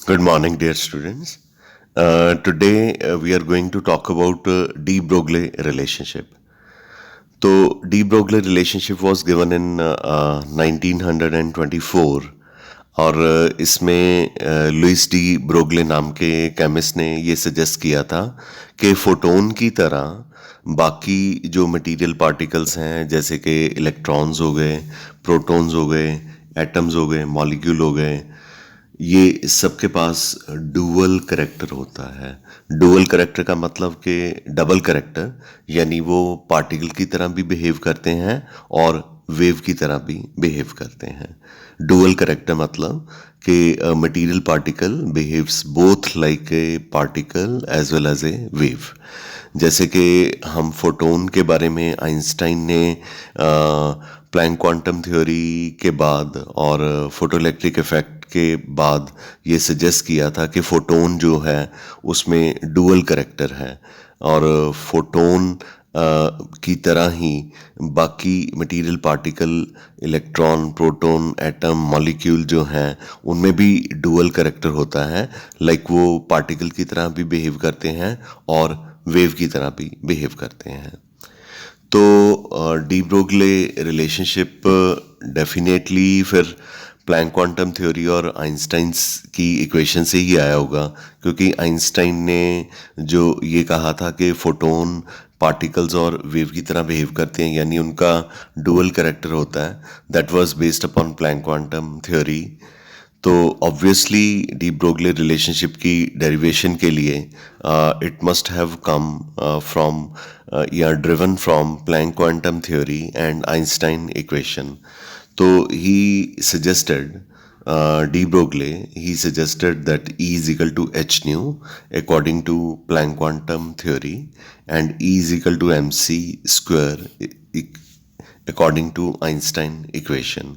Good morning, dear students. Today we are going to talk about de Broglie relationship. तो de Broglie relationship was given in 1924 और इसमें Louis D ब्रोगले नाम के chemist ने ये suggest किया था कि फोटोन की तरह बाकी जो मटेरियल पार्टिकल्स हैं जैसे कि इलेक्ट्रॉन्स हो गए, प्रोटॉन्स हो गए, एटम्स हो गए, मॉलिक्यूल हो गए, ये सबके पास डुअल करेक्टर होता है। डुअल करेक्टर का मतलब कि डबल करेक्टर, यानी वो पार्टिकल की तरह भी बिहेव करते हैं और वेव की तरह भी बिहेव करते हैं। डुअल करेक्टर मतलब कि material particle behaves both like a particle as well as a wave. जैसे कि हम फोटोन के बारे में आइंस्टाइन ने प्लैंक क्वांटम थ्योरी के बाद और फोटोइलेक्ट्रिक इफेक्ट के बाद ये सजेस्ट किया था कि फोटोन जो है उसमें डुअल करेक्टर है और फोटोन की तरह ही बाकी material particle, electron, proton, atom, molecule जो हैं उनमें भी डुअल करेक्टर होता है। लाइक वो पार्टिकल की तरह भी बिहेव करते हैं और वेव की तरह भी बिहेव करते हैं। तो डी ब्रोगले रिलेशनशिप डेफिनेटली फिर प्लैंक क्वांटम थ्योरी और आइंस्टाइन्स की इक्वेशन से ही आया होगा, क्योंकि आइंस्टाइन ने जो ये कहा था कि फोटोन पार्टिकल्स और वेव की तरह बिहेव करते हैं, यानी उनका डुअल कैरेक्टर होता है, that was based upon Planck quantum theory. तो ऑब्वियसली डी ब्रोगले रिलेशनशिप की डेरिवेशन के लिए it must have come from या driven from Planck quantum theory and Einstein equation. तो he suggested de Broglie, he suggested that E is equal to h nu according to Planck quantum theory and E is equal to mc square according to Einstein equation.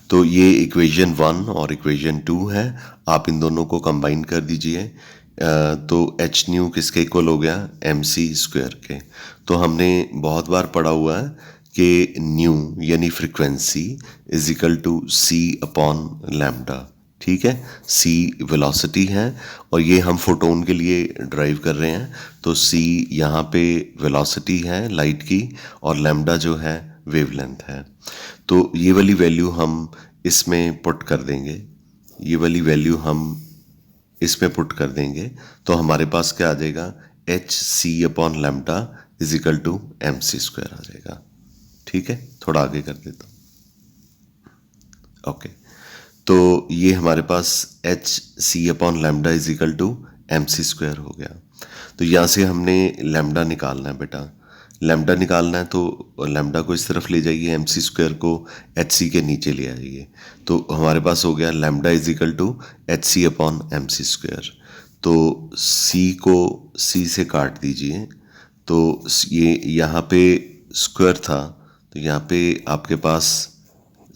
तो ये equation 1 और equation 2 है, आप इन दोनों को combine कर दीजिए तो एच न्यू किसके इक्वल हो गया, एम सी स्क्वायर के। तो हमने बहुत बार पढ़ा हुआ है कि न्यू यानी frequency is equal to c upon lambda. ठीक है, सी वेलोसिटी है और ये हम फोटोन के लिए ड्राइव कर रहे हैं, तो सी यहाँ पे वेलोसिटी है लाइट की और लैम्डा जो है वेवलेंथ है। तो ये वाली वैल्यू हम इसमें पुट कर देंगे, ये वाली वैल्यू हम इसमें पुट कर देंगे, तो हमारे पास क्या आ जाएगा, H C upon lambda is equal to M C square आ जाएगा। ठीक है, थोड़ा आगे कर देता हूँ। ओके, तो ये हमारे पास H C upon lambda is equal to M C square हो गया। तो यहाँ से हमने लैम्डा निकालना है बेटा, लैम्डा निकालना है तो लैम्डा को इस तरफ ले जाइए, एम सी स्क्वायर को एच सी के नीचे ले आइए, तो हमारे पास हो गया lambda is equal to H C upon M C square. तो सी को सी से काट दीजिए, तो ये यहाँ पे स्क्वायर था तो यहाँ पे आपके पास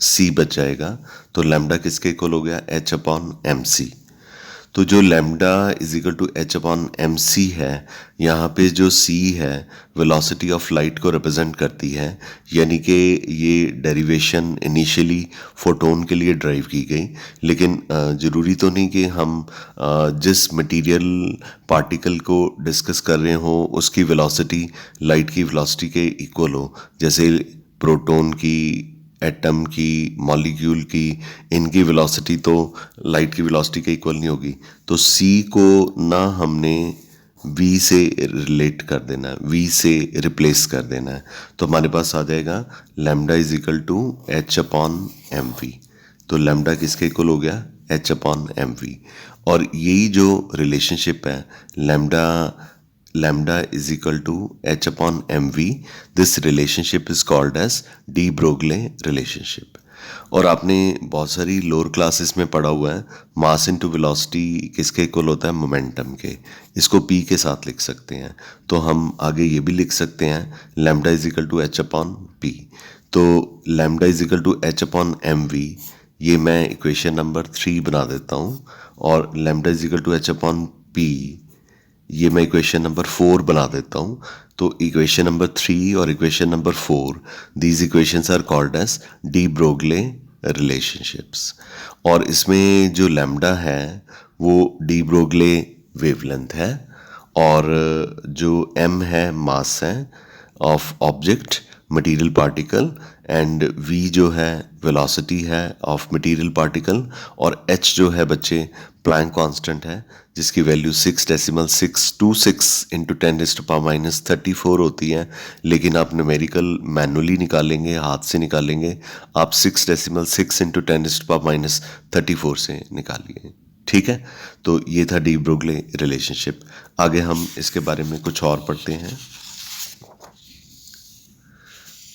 सी बच जाएगा, तो लैम्डा किसके इक्वल हो गया, एच अपॉन एम सी। तो जो lambda is equal to H upon M c है, यहाँ पे जो सी है वेलोसिटी ऑफ लाइट को रिप्रेजेंट करती है, यानी कि ये डेरिवेशन इनिशियली फोटोन के लिए ड्राइव की गई, लेकिन ज़रूरी तो नहीं कि हम जिस मटेरियल पार्टिकल को डिस्कस कर रहे हो उसकी वेलोसिटी लाइट की वेलोसिटी के इक्वल हो। जैसे प्रोटॉन की, एटम की, मॉलिक्यूल की, इनकी वेलोसिटी तो लाइट की वेलोसिटी के इक्वल नहीं होगी, तो c को ना हमने v से रिलेट कर देना है, v से रिप्लेस कर देना है, तो हमारे पास आ जाएगा lambda is equal to h upon M v. तो लैम्डा किसके इक्वल हो गया, h अपॉन एम वी। और यही जो रिलेशनशिप है lambda is equal to h upon mv, this relationship is called as de Broglie relationship। और आपने बहुत सारी लोअर क्लासेस में पढ़ा हुआ है मास इनटू वेलोसिटी किसके इक्वल होता है, मोमेंटम के। इसको p के साथ लिख सकते हैं, तो हम आगे ये भी लिख सकते हैं lambda is equal to H upon P. तो lambda is equal to H upon M V, ये मैं इक्वेशन नंबर 3 बना देता हूँ, और lambda is equal to H upon P ये मैं इक्वेशन नंबर 4 बना देता हूँ। तो इक्वेशन नंबर 3 और equation number 4, these equations are called as de Broglie relationships. और इसमें जो लैम्डा है वो डी ब्रोगले वेवलेंथ है, और जो m है मास है of object material particle, and v जो है वेलोसिटी है ऑफ मटेरियल पार्टिकल, और h जो है बच्चे प्लैंक कांस्टेंट है जिसकी वैल्यू 6.626 इंटू 10⁻⁻34 होती है। लेकिन आप न्यूमेरिकल मैनुअली निकालेंगे, हाथ से निकालेंगे, आप 6.6 इंटू 10⁻34 से निकालिए। ठीक है, तो ये था डी ब्रोगले रिलेशनशिप। आगे हम इसके बारे में कुछ और पढ़ते हैं।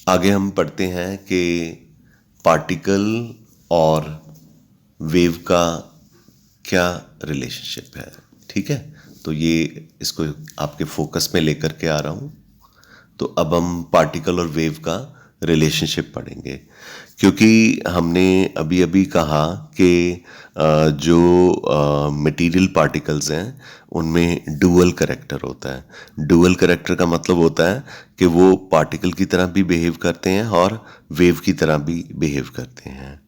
आगे हम पढ़ते हैं कि पार्टिकल और वेव का क्या रिलेशनशिप है। ठीक है, तो ये इसको आपके फोकस में लेकर के आ रहा हूँ। तो अब हम पार्टिकल और वेव का रिलेशनशिप पढ़ेंगे, क्योंकि हमने अभी अभी कहा कि जो मटेरियल पार्टिकल्स हैं उनमें डुअल करैक्टर होता है। डुअल करैक्टर का मतलब होता है कि वो पार्टिकल की तरह भी बिहेव करते हैं और वेव की तरह भी बिहेव करते हैं।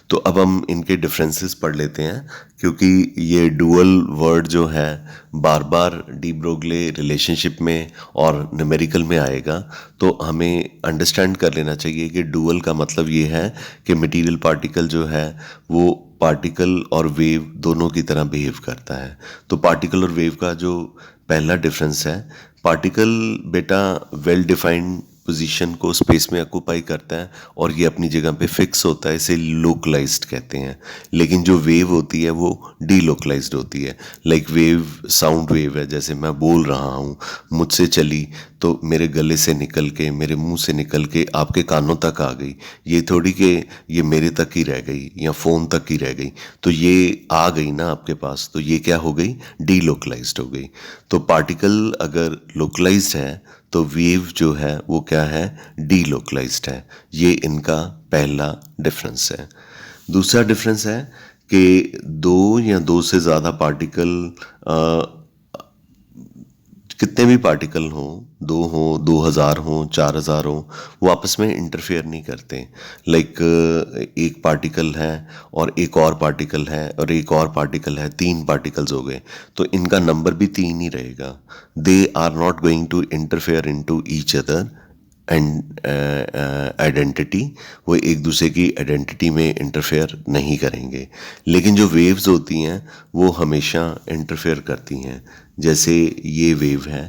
तो अब हम इनके डिफरेंसेस पढ़ लेते हैं, क्योंकि ये डुअल वर्ड जो है बार बार डी ब्रोगले रिलेशनशिप में और न्यूमेरिकल में आएगा। तो हमें अंडरस्टैंड कर लेना चाहिए कि डुअल का मतलब ये है कि मटेरियल पार्टिकल जो है वो पार्टिकल और वेव दोनों की तरह बिहेव करता है। तो पार्टिकल और वेव का जो पहला डिफरेंस है, पार्टिकल बेटा वेल डिफाइंड पोजीशन को स्पेस में ऑक्यूपाई करता है और ये अपनी जगह पे फिक्स होता है, इसे लोकलाइज्ड कहते हैं। लेकिन जो वेव होती है वो डीलोकलाइज्ड होती है। लाइक वेव साउंड वेव है, जैसे मैं बोल रहा हूँ, मुझसे चली तो मेरे गले से निकल के, मेरे मुंह से निकल के आपके कानों तक आ गई। ये थोड़ी कि ये मेरे तक ही रह गई या फ़ोन तक ही रह गई, तो ये आ गई ना आपके पास, तो ये क्या हो गई, डीलोकलाइज्ड हो गई। तो पार्टिकल अगर लोकलाइज्ड है तो वेव जो है वो क्या है, डीलोकलाइज्ड है। ये इनका पहला डिफरेंस है। दूसरा डिफरेंस है कि दो या दो से ज़्यादा पार्टिकल, कितने भी पार्टिकल हों, 2000 हों, 4000 हों, वो आपस में इंटरफेयर नहीं करते। लाइक एक पार्टिकल है और एक और पार्टिकल है और एक और पार्टिकल है, 3 पार्टिकल्स हो गए, तो इनका नंबर भी 3 ही रहेगा। They are not going to interfere into each other and identity, वो एक दूसरे की आइडेंटिटी में इंटरफेयर नहीं करेंगे। लेकिन जो वेव्स होती हैं वो हमेशा इंटरफेयर करती हैं। जैसे ये वेव है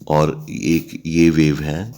और एक ये वेव है,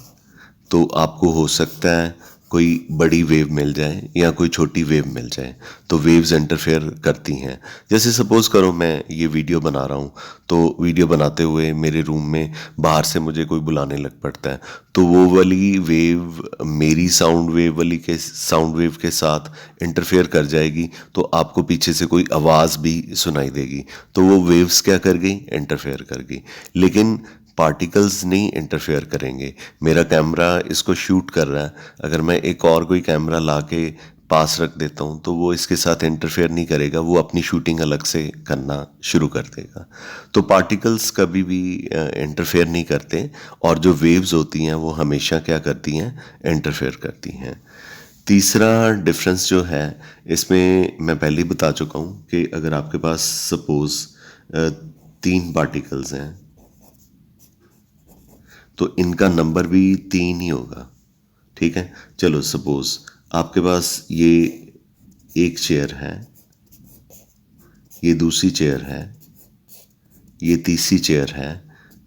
तो आपको हो सकता है कोई बड़ी वेव मिल जाए या कोई छोटी वेव मिल जाए, तो वेव्स इंटरफेयर करती हैं। जैसे सपोज़ करो मैं ये वीडियो बना रहा हूँ, तो वीडियो बनाते हुए मेरे रूम में बाहर से मुझे कोई बुलाने लग पड़ता है, तो वो वाली वेव मेरी साउंड वेव के साथ इंटरफेयर कर जाएगी, तो आपको पीछे से कोई आवाज़ भी सुनाई देगी, तो वो वेव्स क्या कर गई, इंटरफेयर कर गई। लेकिन पार्टिकल्स नहीं इंटरफेयर करेंगे। मेरा कैमरा इसको शूट कर रहा है, अगर मैं एक और कोई कैमरा ला के पास रख देता हूँ तो वो इसके साथ इंटरफेयर नहीं करेगा, वो अपनी शूटिंग अलग से करना शुरू कर देगा। तो पार्टिकल्स कभी भी इंटरफेयर नहीं करते, और जो वेव्स होती हैं वो हमेशा क्या करती हैं, इंटरफेयर करती हैं। तीसरा डिफरेंस जो है, इसमें मैं पहले ही बता चुका हूँ कि अगर आपके पास सपोज़ 3 पार्टिकल्स हैं तो इनका नंबर भी 3 ही होगा। ठीक है, चलो सपोज आपके पास ये एक चेयर है, ये दूसरी चेयर है, ये तीसरी चेयर है,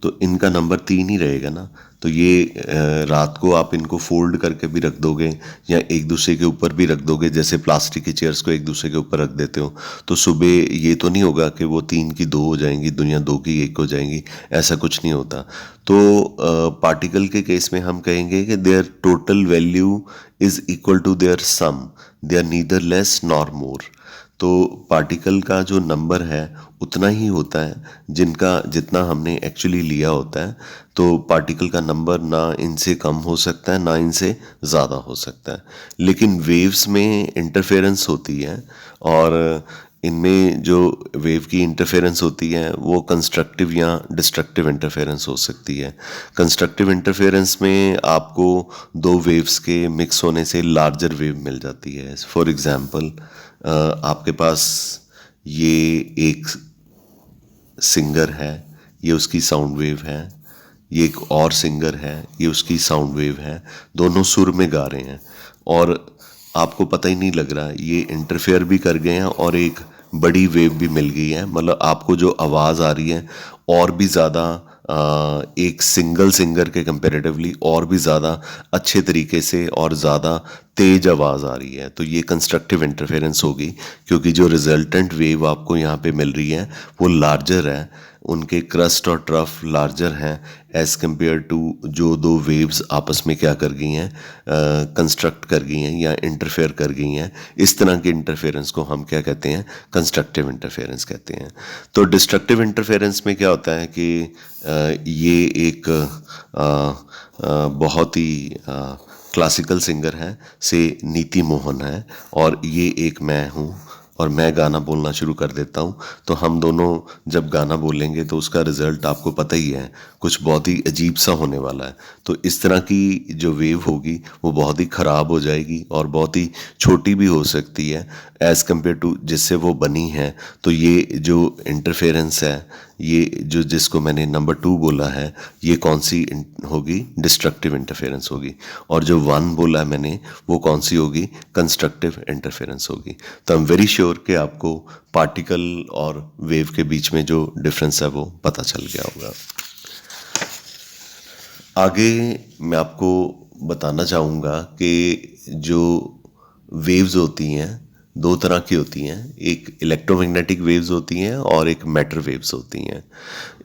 तो इनका नंबर 3 ही रहेगा ना। तो ये रात को आप इनको फोल्ड करके भी रख दोगे या एक दूसरे के ऊपर भी रख दोगे, जैसे प्लास्टिक की चेयर्स को एक दूसरे के ऊपर रख देते हो, तो सुबह ये तो नहीं होगा कि वो 3 की 2 हो जाएंगी, दुनिया 2 की 1 हो जाएंगी, ऐसा कुछ नहीं होता। तो पार्टिकल के केस में हम कहेंगे कि their total value is equal to their sum, they are neither less nor more. तो पार्टिकल का जो नंबर है उतना ही होता है जितना हमने एक्चुअली लिया होता है। तो पार्टिकल का नंबर ना इनसे कम हो सकता है ना इनसे ज़्यादा हो सकता है। लेकिन वेव्स में इंटरफेरेंस होती है, और इनमें जो वेव की इंटरफेरेंस होती है वो कंस्ट्रक्टिव या डिस्ट्रक्टिव इंटरफेरेंस हो सकती है। कंस्ट्रक्टिव इंटरफेरेंस में आपको दो वेव्स के मिक्स होने से लार्जर वेव मिल जाती है। फॉर एग्जांपल आपके पास ये एक सिंगर है, ये उसकी साउंड वेव है, ये एक और सिंगर है, ये उसकी साउंड वेव है, दोनों सुर में गा रहे हैं और आपको पता ही नहीं लग रहा, ये इंटरफेयर भी कर गए हैं और एक बड़ी वेव भी मिल गई है। मतलब आपको जो आवाज़ आ रही है और भी ज़्यादा एक सिंगल सिंगर के कंपैरेटिवली और भी ज़्यादा अच्छे तरीके से और ज़्यादा तेज आवाज़ आ रही है, तो ये कंस्ट्रक्टिव इंटरफेरेंस होगी, क्योंकि जो रिजल्टेंट वेव आपको यहाँ पे मिल रही है वो लार्जर है, उनके क्रस्ट और ट्रफ लार्जर हैं एज़ कम्पेयर टू जो दो वेव्स आपस में क्या कर गई हैं, कंस्ट्रक्ट कर गई हैं या इंटरफेयर कर गई हैं। इस तरह के इंटरफेरेंस को हम क्या कहते हैं, कंस्ट्रक्टिव इंटरफेरेंस कहते हैं। तो डिस्ट्रक्टिव इंटरफेरेंस में क्या होता है कि ये एक बहुत ही क्लासिकल सिंगर है, से नीति मोहन है और ये एक मैं हूँ और मैं गाना बोलना शुरू कर देता हूँ, तो हम दोनों जब गाना बोलेंगे तो उसका रिज़ल्ट आपको पता ही है, कुछ बहुत ही अजीब सा होने वाला है। तो इस तरह की जो वेव होगी वो बहुत ही ख़राब हो जाएगी और बहुत ही छोटी भी हो सकती है एज़ कम्पेयर टू जिससे वो बनी है। तो ये जो इंटरफेरेंस है, ये जो जिसको मैंने नंबर 2 बोला है, ये कौन सी होगी, डिस्ट्रक्टिव इंटरफेरेंस होगी। और जो 1 बोला है मैंने, वो कौन सी होगी, कंस्ट्रक्टिव इंटरफेरेंस होगी। तो आई एम वेरी श्योर कि आपको पार्टिकल और वेव के बीच में जो डिफरेंस है वो पता चल गया होगा। आगे मैं आपको बताना चाहूँगा कि जो वेव्स होती हैं दो तरह की होती हैं, एक इलेक्ट्रोमैग्नेटिक वेव्स होती हैं और एक मैटर वेव्स होती हैं।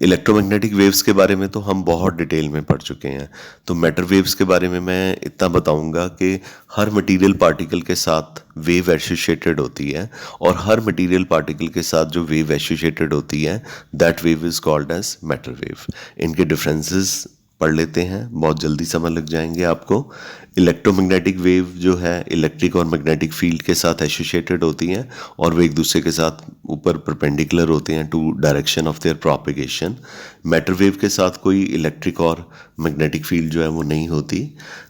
इलेक्ट्रोमैग्नेटिक वेव्स के बारे में तो हम बहुत डिटेल में पढ़ चुके हैं, तो मैटर वेव्स के बारे में मैं इतना बताऊंगा कि हर मटेरियल पार्टिकल के साथ वेव एसोसिएटेड होती है और हर मटेरियल पार्टिकल के साथ जो वेव एसोसिएटेड होती है that wave is called as matter wave. इनके डिफरेंसेस पढ़ लेते हैं, बहुत जल्दी समझ लग जाएंगे आपको। इलेक्ट्रोमैग्नेटिक वेव जो है इलेक्ट्रिक और मैग्नेटिक फील्ड के साथ एसोसिएटेड होती हैं और वे एक दूसरे के साथ ऊपर परपेंडिकुलर होते हैं to direction of their propagation. Matter wave के साथ कोई इलेक्ट्रिक और मैग्नेटिक फील्ड जो है वो नहीं होती।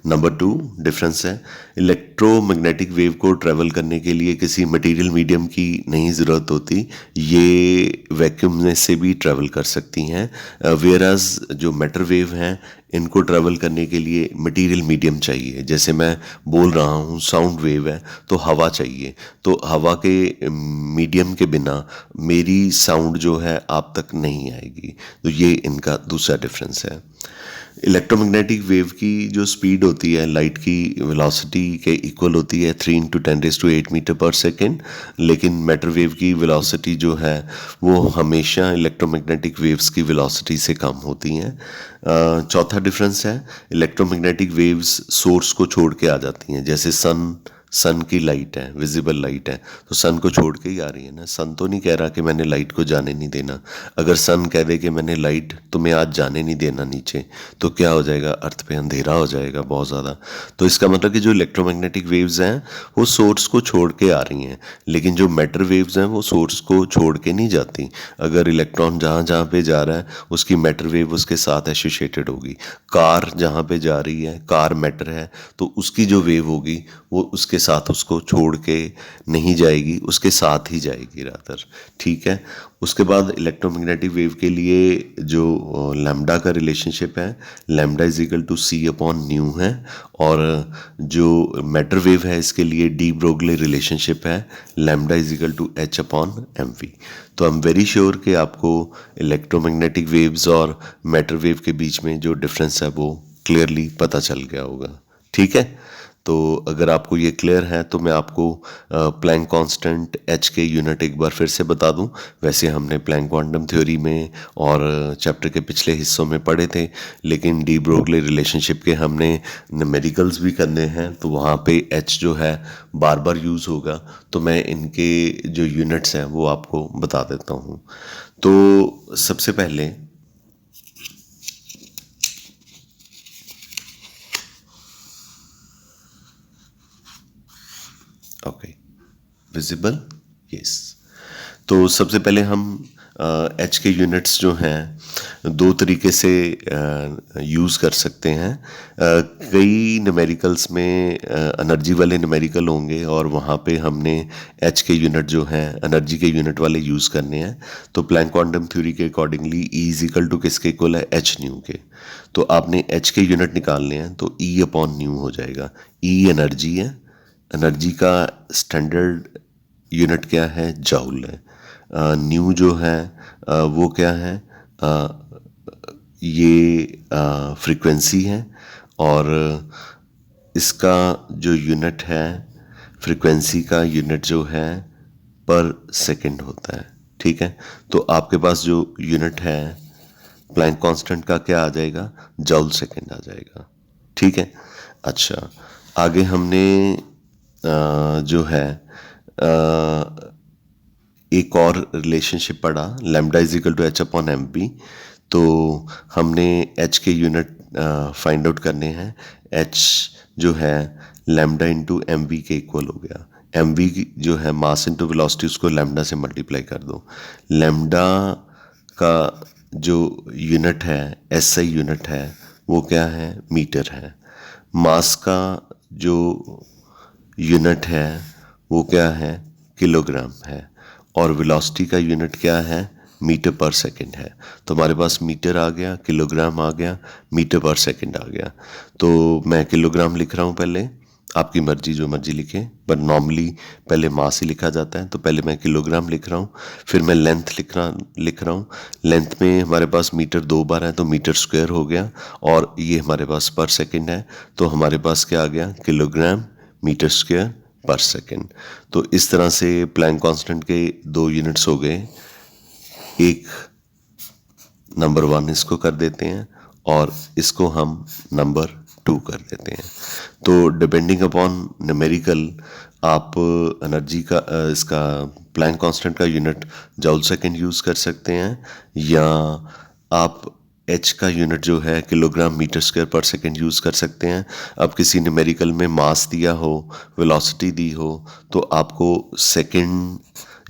नंबर 2 डिफरेंस है, इलेक्ट्रोमैग्नेटिक वेव को ट्रैवल करने के लिए किसी मटेरियल मीडियम की नहीं ज़रूरत होती, ये वैक्यूम में से भी ट्रैवल कर सकती हैं। वेयरएज जो मैटर वेव हैं इनको ट्रैवल करने के लिए मटेरियल मीडियम चाहिए। जैसे मैं बोल रहा हूँ, साउंड वेव है तो हवा चाहिए, तो हवा के मीडियम के बिना मेरी साउंड जो है आप तक नहीं आएगी। तो ये इनका दूसरा डिफरेंस है। इलेक्ट्रोमैग्नेटिक वेव की जो स्पीड होती है लाइट की वेलोसिटी के इक्वल होती है 3 × 10⁸ मीटर पर सेकेंड, लेकिन मैटर वेव की वेलोसिटी जो है वो हमेशा इलेक्ट्रोमैग्नेटिक वेव्स की वेलोसिटी से कम होती हैं। चौथा डिफरेंस है, इलेक्ट्रोमैग्नेटिक वेव्स सोर्स को छोड़ के आ जाती हैं। जैसे सन की लाइट है, विजिबल लाइट है, तो सन को छोड़ के ही आ रही है ना। सन तो नहीं कह रहा कि मैंने लाइट को जाने नहीं देना। अगर सन कह दे कि मैंने लाइट तुम्हें आज जाने नहीं देना नीचे, तो क्या हो जाएगा, अर्थ पे अंधेरा हो जाएगा बहुत ज़्यादा। तो इसका मतलब कि जो इलेक्ट्रोमैग्नेटिक वेव्स हैं वो सोर्स को छोड़ के आ रही हैं, लेकिन जो मैटर वेव्स हैं वो सोर्स को छोड़ के नहीं जाती। अगर इलेक्ट्रॉन जहाँ जहाँ पे जा रहा है उसकी मैटर वेव उसके साथ एसोसिएटेड होगी। कार जहाँ पे जा रही है, कार मैटर है, तो उसकी जो वेव होगी वो उसके साथ उसको छोड़ के नहीं जाएगी, उसके साथ ही जाएगी रादर। ठीक है। उसके बाद इलेक्ट्रोमैग्नेटिक वेव के लिए जो लैम्डा का रिलेशनशिप है, lambda is equal to c/ν है, और जो मैटर वेव है इसके लिए डी ब्रोगले रिलेशनशिप है, lambda is equal to h/mv। तो आई एम वेरी श्योर कि आपको इलेक्ट्रोमैग्नेटिक वेव्स और मैटर वेव के बीच में जो डिफरेंस है वो क्लियरली पता चल गया होगा। ठीक है। तो अगर आपको ये क्लियर है तो मैं आपको प्लैंक कांस्टेंट h के यूनिट एक बार फिर से बता दूं। वैसे हमने प्लैंक क्वांटम थ्योरी में और चैप्टर के पिछले हिस्सों में पढ़े थे, लेकिन डी ब्रोगली रिलेशनशिप के हमने न्यूमेरिकल्स भी करने हैं, तो वहाँ पे h जो है बार बार यूज़ होगा। तो मैं इनके जो यूनिट्स हैं वो आपको बता देता हूँ। तो सबसे पहले ओके, विजिबल, यस। तो सबसे पहले हम एच के यूनिट्स जो हैं दो तरीके से यूज़ कर सकते हैं। कई न्यूमेरिकल्स में एनर्जी वाले न्यूमेरिकल होंगे और वहाँ पे हमने एच के यूनिट जो हैं एनर्जी के यूनिट वाले यूज़ करने हैं। तो प्लैंक क्वांटम थ्योरी के accordingly E is equal to किसके इक्वल है, एच न्यू के। तो आपने एच के यूनिट निकालने हैं तो ई अपॉन न्यू हो जाएगा। ई एनर्जी है, एनर्जी का स्टैंडर्ड यूनिट क्या है, जूल है। न्यू जो है वो क्या है, ये फ्रीक्वेंसी है और इसका जो यूनिट है फ्रीक्वेंसी का यूनिट जो है पर सेकंड होता है। ठीक है, तो आपके पास जो यूनिट है प्लैंक कांस्टेंट का क्या आ जाएगा, जूल सेकंड आ जाएगा। ठीक है, अच्छा आगे हमने जो है एक और रिलेशनशिप पढ़ा, lambda is equal to H upon m p. तो हमने एच के यूनिट फाइंड आउट करने हैं। एच जो है लैम्डा इंटू एम वी के इक्वल हो गया। एम वी जो है मास इंटू वेलोसिटी, उसको लैम्डा से मल्टीप्लाई कर दो। लैम्डा का जो यूनिट है एस आई यूनिट है वो क्या है, मीटर है। मास का जो यूनिट है वो क्या है, किलोग्राम है। और वेलोसिटी का यूनिट क्या है, मीटर पर सेकंड है। तो हमारे पास मीटर आ गया, किलोग्राम आ गया, मीटर पर सेकंड आ गया। तो मैं किलोग्राम लिख रहा हूँ पहले, आपकी मर्जी जो मर्जी लिखें, पर नॉर्मली पहले मास ही लिखा जाता है। तो पहले मैं किलोग्राम लिख रहा हूँ, फिर मैं लेंथ लिख रहा हूँ। लेंथ में हमारे पास मीटर 2 बार है तो मीटर स्क्वायर हो गया, और ये हमारे पास पर सेकंड है तो हमारे पास क्या आ गया, किलोग्राम मीटर स्क्वायर पर सेकंड। तो इस तरह से प्लैंक कांस्टेंट के दो यूनिट्स हो गए। एक नंबर 1 इसको कर देते हैं और इसको हम नंबर 2 कर देते हैं। तो डिपेंडिंग अपॉन न्यूमेरिकल आप एनर्जी का इसका प्लैंक कांस्टेंट का यूनिट जूल सेकंड यूज़ कर सकते हैं, या आप एच का यूनिट जो है किलोग्राम मीटर स्क्वायर पर सेकंड यूज़ कर सकते हैं। अब किसी न्यूमेरिकल में मास दिया हो, वेलोसिटी दी हो, तो आपको सेकंड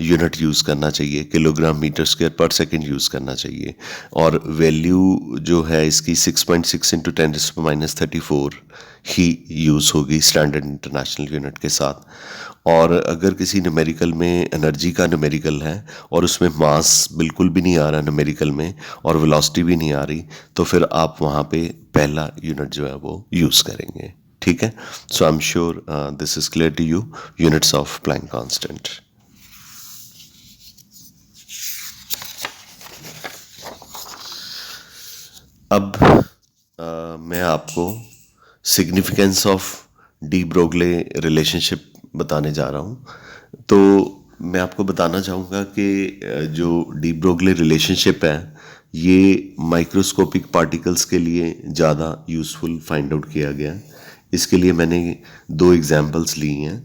यूनिट यूज़ करना चाहिए, किलोग्राम मीटर स्क्वायर पर सेकंड यूज़ करना चाहिए। और वैल्यू जो है इसकी 6.6 इंटू 10⁻34 ही यूज़ होगी स्टैंडर्ड इंटरनेशनल यूनिट के साथ। और अगर किसी न्यूमेरिकल में एनर्जी का न्यूमेरिकल है और उसमें मास बिल्कुल भी नहीं आ रहा न्यूमेरिकल में और वेलोसिटी भी नहीं आ रही, तो फिर आप वहाँ पे पहला यूनिट जो है वो यूज़ करेंगे। ठीक है, so I am sure this is clear to you, units of Planck constant. अब मैं आपको significance of de Broglie relationship बताने जा रहा हूँ। तो मैं आपको बताना चाहूँगा कि जो डी ब्रोगले रिलेशनशिप है ये माइक्रोस्कोपिक पार्टिकल्स के लिए ज़्यादा यूज़फुल फाइंड आउट किया गया। इसके लिए मैंने दो एग्जांपल्स ली हैं।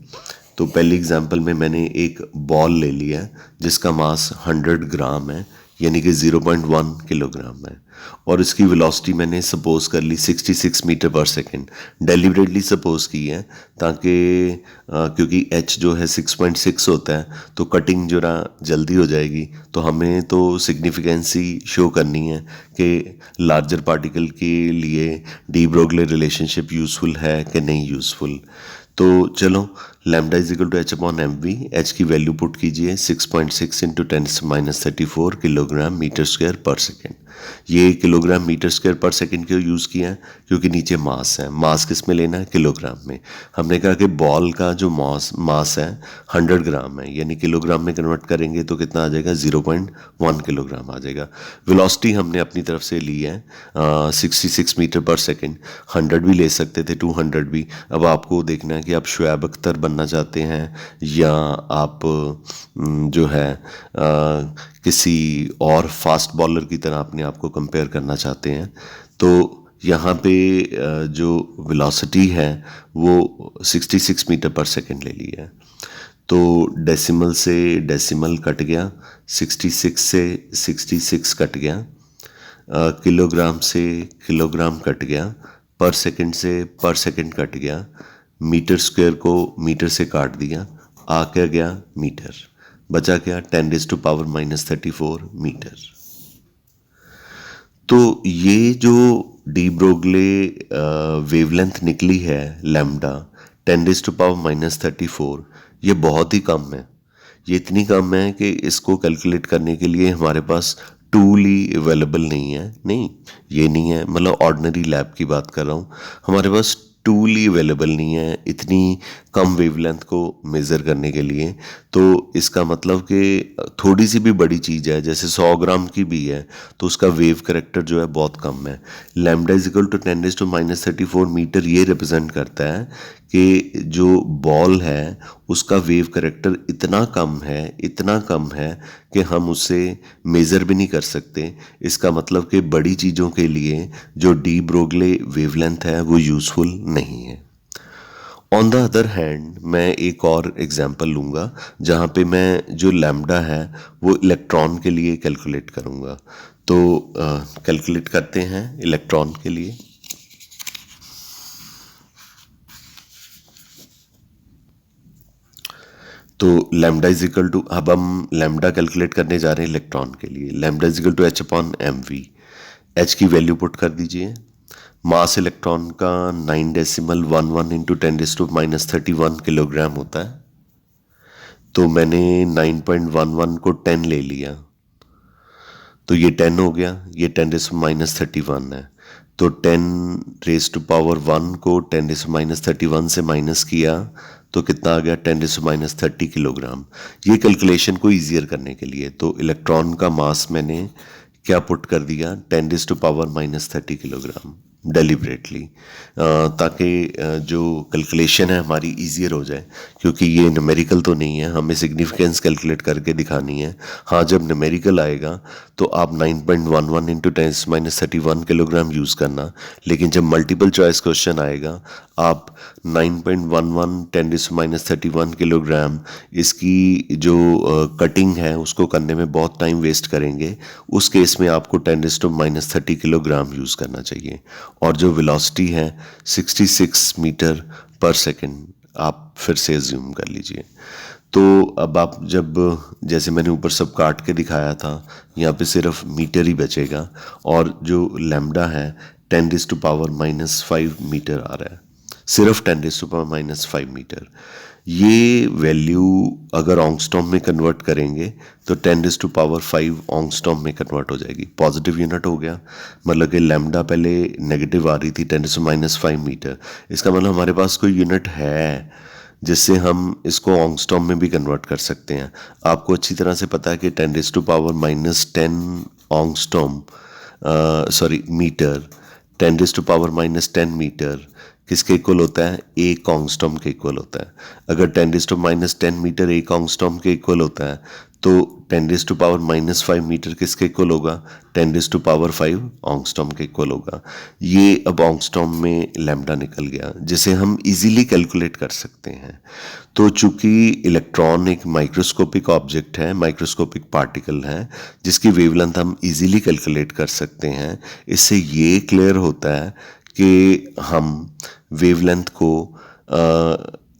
तो पहली एग्जांपल में मैंने एक बॉल ले लिया है जिसका मास 100 ग्राम है, यानी कि 0.1 किलोग्राम है, और इसकी वेलोसिटी मैंने सपोज कर ली 66 मीटर पर सेकंड। डेलिबरेटली सपोज की है ताकि क्योंकि h जो है 6.6 होता है तो कटिंग जो ना जल्दी हो जाएगी। तो हमें तो सिग्निफिकेंसी शो करनी है कि लार्जर पार्टिकल के लिए डी ब्रोगले रिलेशनशिप यूज़फुल है कि नहीं यूज़फुल। तो चलो, lambda is equal to H upon M v, h की वैल्यू पुट कीजिए 6.6 इंटू 10⁻34 किलोग्राम मीटर स्क्वायर पर सेकेंड। ये किलोग्राम मीटर स्क्वायर पर सेकेंड क्यों यूज़ किया है, क्योंकि नीचे मास है। मास किस में लेना है, किलोग्राम में। हमने कहा कि बॉल का जो मास है 100 ग्राम है, यानी किलोग्राम में कन्वर्ट करेंगे तो कितना आ जाएगा, 0.1 किलोग्राम आ जाएगा। वेलोसिटी हमने अपनी तरफ से ली है 66 मीटर पर सेकेंड। 100 भी ले सकते थे, 200 भी। अब आपको देखना है कि आप शुएब अख्तर बनना चाहते हैं या आप जो है किसी और फास्ट बॉलर की तरह अपने आप को कंपेयर करना चाहते हैं। तो यहाँ पे जो वेलोसिटी है वो 66 मीटर पर सेकेंड ले ली है। तो डेसिमल से डेसिमल कट गया, 66 से 66 कट गया, किलोग्राम से किलोग्राम कट गया, पर सेकंड से पर सेकंड कट गया, मीटर स्क्वायर को मीटर से काट दिया, आ क्या गया, मीटर। बचा क्या 10⁻⁻34 मीटर। तो ये जो डी ब्रोगले वेवलेंथ निकली है लैम्डा 10⁻⁻34, ये बहुत ही कम है। ये इतनी कम है कि इसको कैलकुलेट करने के लिए हमारे पास टूल ही अवेलेबल नहीं है। नहीं, ये नहीं है, मतलब ऑर्डिनरी लैब की बात कर रहा हूँ। हमारे पास टूल ही अवेलेबल नहीं है इतनी कम वेवलेंथ को मेज़र करने के लिए। तो इसका मतलब कि थोड़ी सी भी बड़ी चीज़ है, जैसे 100 ग्राम की भी है, तो उसका वेव करेक्टर जो है बहुत कम है। Lambda is equal to 10⁻⁻34 metre ये रिप्रेजेंट करता है कि जो बॉल है उसका वेव करेक्टर इतना कम है, इतना कम है कि हम उसे मेज़र भी नहीं कर सकते। इसका मतलब कि बड़ी चीज़ों के लिए जो डी ब्रोगले वेवलेंथ है वो यूज़फुल नहीं है। ऑन द अदर हैंड मैं एक और एग्जांपल लूँगा जहाँ पे मैं जो लैम्डा है वो इलेक्ट्रॉन के लिए कैलकुलेट करूँगा। तो कैलकुलेट करते हैं इलेक्ट्रॉन के लिए। तो लैम्डा इज इक्वल टू, अब हम लैम्डा कैलकुलेट करने जा रहे हैं इलेक्ट्रॉन के लिए। Lambda is equal to h/mv। h की वैल्यू पुट कर दीजिए। मास इलेक्ट्रॉन का 9.11 इंटू 10⁻⁻31 किलोग्राम होता है। तो मैंने 9.11 को 10 ले लिया, तो ये 10 हो गया, ये 10⁻31 है। तो 10⁻1 को 10⁻31 से माइनस किया तो कितना आ गया 10⁻30 किलोग्राम। ये कैलकुलेशन को ईजियर करने के लिए तो इलेक्ट्रॉन का मास मैंने क्या पुट कर दिया 10⁻30 किलोग्राम डेलिबरेटली, ताकि जो कैलकुलेशन है हमारी इजियर हो जाए, क्योंकि ये न्यूमेरिकल तो नहीं है, हमें सिग्निफिकेंस कैलकुलेट करके दिखानी है। हाँ, जब न्यूमेरिकल आएगा तो आप 9.11 इंटू 10⁻31 किलोग्राम यूज़ करना, लेकिन जब मल्टीपल चॉइस क्वेश्चन आएगा आप 9.11 10⁻31 किलोग्राम इसकी जो कटिंग है उसको करने में बहुत टाइम वेस्ट करेंगे। उस केस में आपको 10⁻30 किलोग्राम यूज़ करना चाहिए। और जो वेलोसिटी है 66 मीटर पर सेकंड आप फिर से एज्यूम कर लीजिए। तो अब आप जब, जैसे मैंने ऊपर सब काट के दिखाया था, यहाँ पे सिर्फ मीटर ही बचेगा और जो लैम्डा है 10⁻⁻5 मीटर आ रहा है, सिर्फ 10⁻⁻5 मीटर। ये वैल्यू अगर ऑंगस्टॉम में कन्वर्ट करेंगे तो 10⁻5 ऑंगस्टॉम में कन्वर्ट हो जाएगी, पॉजिटिव यूनिट हो गया। मतलब कि लैम्डा पहले नेगेटिव आ रही थी 10⁻5 मीटर, इसका मतलब हमारे पास कोई यूनिट है जिससे हम इसको ऑंगस्टॉम में भी कन्वर्ट कर सकते हैं। आपको अच्छी तरह से पता है कि 10⁻⁻10 ऑंगस्टॉम, सॉरी मीटर, 10⁻⁻10 मीटर किसके इक्वल होता है, एक ऑंगस्टॉम के इक्वल होता है। अगर 10⁻10 मीटर एक ऑंगस्टॉम के इक्वल होता है तो 10⁻⁻5 मीटर किसके इक्वल होगा, 10⁻5 ऑंगस्टॉम के इक्वल होगा। ये अब ऑंगस्टॉम में लैम्डा निकल गया जिसे हम इजीली कैलकुलेट कर सकते हैं। तो चूंकि इलेक्ट्रॉन एक माइक्रोस्कोपिक ऑब्जेक्ट है, माइक्रोस्कोपिक पार्टिकल है जिसकी वेवलेंथ हम इजीली कैलकुलेट कर सकते हैं, इससे ये क्लियर होता है कि हम वेवलेंथ को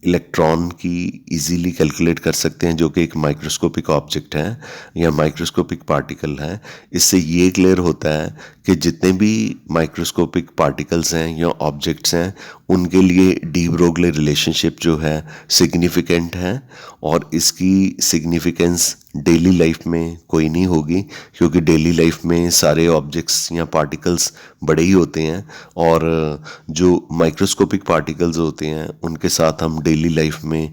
इलेक्ट्रॉन की इजीली कैलकुलेट कर सकते हैं, जो कि एक माइक्रोस्कोपिक ऑब्जेक्ट है या माइक्रोस्कोपिक पार्टिकल है। इससे ये क्लियर होता है कि जितने भी माइक्रोस्कोपिक पार्टिकल्स हैं या ऑब्जेक्ट्स हैं उनके लिए डी ब्रोगले रिलेशनशिप जो है सिग्निफिकेंट है, और इसकी सिग्निफिकेंस डेली लाइफ में कोई नहीं होगी, क्योंकि डेली लाइफ में सारे ऑब्जेक्ट्स या पार्टिकल्स बड़े ही होते हैं और जो माइक्रोस्कोपिक पार्टिकल्स होते हैं उनके साथ हम डेली लाइफ में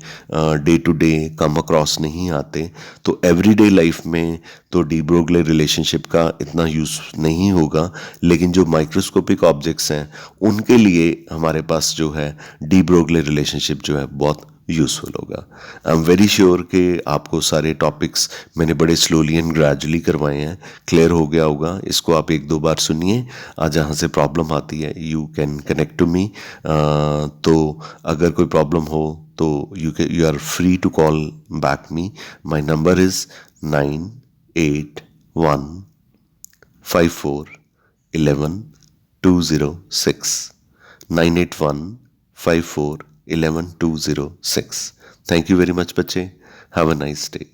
day to day come across नहीं आते। तो एवरीडे लाइफ में तो डी ब्रोगले रिलेशनशिप का इतना यूज़ नहीं होगा, लेकिन जो माइक्रोस्कोपिक ऑब्जेक्ट्स हैं उनके लिए हमारे पास जो है डी ब्रोगले रिलेशनशिप जो है बहुत यूज़फुल होगा। आई एम वेरी श्योर कि आपको सारे टॉपिक्स मैंने बड़े स्लोली एंड ग्रेजुअली करवाए हैं, क्लियर हो गया होगा। इसको आप एक दो बार सुनिए, जहाँ से प्रॉब्लम आती है you can connect to me. तो अगर कोई प्रॉब्लम हो तो you are free to call back me. My number is 9815411 206 9815411 206। Thank you very much, बच्चे. Have a nice day.